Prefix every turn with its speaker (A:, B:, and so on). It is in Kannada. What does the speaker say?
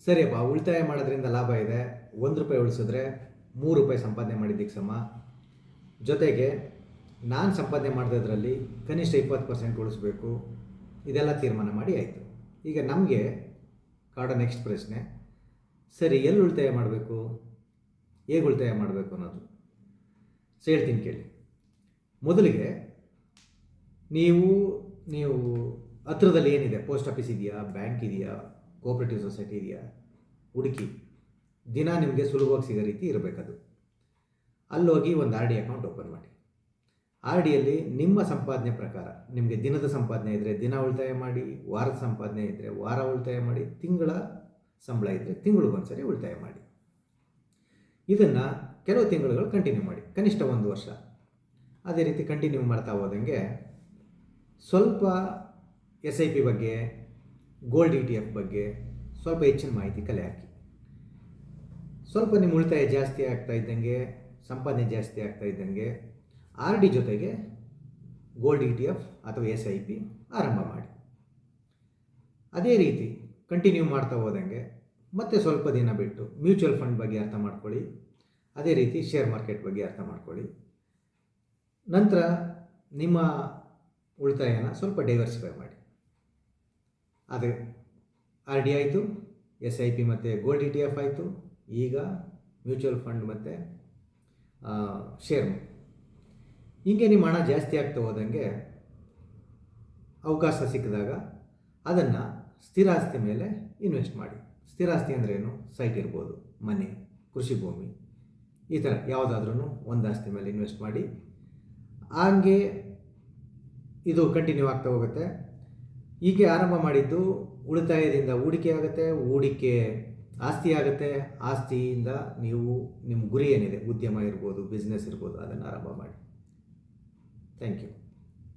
A: ಸರಿಯಪ್ಪ, ಉಳಿತಾಯ ಮಾಡೋದ್ರಿಂದ ಲಾಭ ಇದೆ. ₹1 ಉಳಿಸಿದ್ರೆ ₹3 ಸಂಪಾದನೆ ಮಾಡಿದ್ದಕ್ಕೆ ಸಮ. ಜೊತೆಗೆ ನಾನು ಸಂಪಾದನೆ ಮಾಡಿದ್ರಲ್ಲಿ ಕನಿಷ್ಠ 20% ಉಳಿಸ್ಬೇಕು. ಇದೆಲ್ಲ ತೀರ್ಮಾನ ಮಾಡಿ ಆಯಿತು. ಈಗ ನಮಗೆ ಕಾಡೋ ನೆಕ್ಸ್ಟ್ ಪ್ರಶ್ನೆ, ಸರಿ ಎಲ್ಲಿ ಉಳಿತಾಯ ಮಾಡಬೇಕು, ಹೇಗೆ ಉಳಿತಾಯ ಮಾಡಬೇಕು ಅನ್ನೋದು. ಹೇಳ್ತೀನಿ ಕೇಳಿ. ಮೊದಲಿಗೆ ನೀವು ಹತ್ರದಲ್ಲಿ ಏನಿದೆ, ಪೋಸ್ಟ್ ಆಫೀಸ್ ಇದೆಯಾ, ಬ್ಯಾಂಕ್ ಇದೆಯಾ, ಕೋಆಪರೇಟಿವ್ ಸೊಸೈಟಿ ಇದೆಯಾ, ಹುಡುಕಿ ದಿನ ನಿಮಗೆ ಸುಲಭವಾಗಿ ಸಿಗೋ ರೀತಿ ಇರಬೇಕದು. ಅಲ್ಲೋಗಿ ಒಂದು RD ಅಕೌಂಟ್ ಓಪನ್ ಮಾಡಿ. RDಯಲ್ಲಿ ನಿಮ್ಮ ಸಂಪಾದನೆ ಪ್ರಕಾರ, ನಿಮಗೆ ದಿನದ ಸಂಪಾದನೆ ಇದ್ದರೆ ದಿನ ಉಳಿತಾಯ ಮಾಡಿ, ವಾರದ ಸಂಪಾದನೆ ಇದ್ದರೆ ವಾರ ಉಳಿತಾಯ ಮಾಡಿ, ತಿಂಗಳ ಸಂಬಳ ಇದ್ದರೆ ತಿಂಗಳಿಗೊಂದ್ಸರಿ ಉಳಿತಾಯ ಮಾಡಿ. ಇದನ್ನು ಕೆಲವು ತಿಂಗಳುಗಳು ಕಂಟಿನ್ಯೂ ಮಾಡಿ, ಕನಿಷ್ಠ 1 ವರ್ಷ. ಅದೇ ರೀತಿ ಕಂಟಿನ್ಯೂ ಮಾಡ್ತಾ ಹೋದಂಗೆ ಸ್ವಲ್ಪ SIP ಬಗ್ಗೆ, ಗೋಲ್ಡ್ ETF ಬಗ್ಗೆ ಸ್ವಲ್ಪ ಹೆಚ್ಚಿನ ಮಾಹಿತಿ ಕಲೆ ಹಾಕಿ. ಸ್ವಲ್ಪ ನಿಮ್ಮ ಉಳಿತಾಯ ಜಾಸ್ತಿ ಆಗ್ತಾ ಇದ್ದಂಗೆ, ಸಂಪಾದನೆ ಜಾಸ್ತಿ ಆಗ್ತಾ ಇದ್ದಂಗೆ RD ಜೊತೆಗೆ ಗೋಲ್ಡ್ ETF ಅಥವಾ SIP ಆರಂಭ ಮಾಡಿ. ಅದೇ ರೀತಿ ಕಂಟಿನ್ಯೂ ಮಾಡ್ತಾ ಹೋದಂಗೆ ಮತ್ತೆ ಸ್ವಲ್ಪ ದಿನ ಬಿಟ್ಟು ಮ್ಯೂಚುವಲ್ ಫಂಡ್ ಬಗ್ಗೆ ಅರ್ಥ ಮಾಡ್ಕೊಳ್ಳಿ. ಅದೇ ರೀತಿ ಶೇರ್ ಮಾರ್ಕೆಟ್ ಬಗ್ಗೆ ಅರ್ಥ ಮಾಡ್ಕೊಳ್ಳಿ. ನಂತರ ನಿಮ್ಮ ಉಳಿತಾಯನ ಸ್ವಲ್ಪ ಡೈವರ್ಸಿಫೈ ಮಾಡಿ. ಅದೇ RD ಆಯಿತು, SIP ಮತ್ತು ಗೋಲ್ಡ್ ETF ಆಯಿತು. ಈಗ ಮ್ಯೂಚುವಲ್ ಫಂಡ್ ಮತ್ತು ಶೇರ್. ಹೀಗೆ ನಿಮ್ಮ ಹಣ ಜಾಸ್ತಿ ಆಗ್ತಾ ಹೋದಂಗೆ ಅವಕಾಶ ಸಿಕ್ಕಿದಾಗ ಅದನ್ನು ಸ್ಥಿರ ಆಸ್ತಿ ಮೇಲೆ ಇನ್ವೆಸ್ಟ್ ಮಾಡಿ. ಸ್ಥಿರ ಆಸ್ತಿ ಅಂದ್ರೇನು? ಸೈಟ್ ಇರ್ಬೋದು, ಮನೆ, ಕೃಷಿ ಭೂಮಿ, ಈ ಥರ ಯಾವುದಾದ್ರೂ ಒಂದು ಆಸ್ತಿ ಮೇಲೆ ಇನ್ವೆಸ್ಟ್ ಮಾಡಿ. ಹಾಗೆ ಇದು ಕಂಟಿನ್ಯೂ ಆಗ್ತಾ ಹೋಗುತ್ತೆ. ಹೀಗೆ ಆರಂಭ ಮಾಡಿದ್ದು ಉಳಿತಾಯದಿಂದ ಹೂಡಿಕೆ ಆಗುತ್ತೆ, ಹೂಡಿಕೆ ಆಸ್ತಿ ಆಗುತ್ತೆ, ಆಸ್ತಿಯಿಂದ ನೀವು ನಿಮ್ಮ ಗುರಿ ಏನಿದೆ, ಉದ್ಯಮ ಇರ್ಬೋದು, ಬಿಸ್ನೆಸ್ ಇರ್ಬೋದು, ಅದನ್ನು ಆರಂಭ ಮಾಡಿ. Thank you.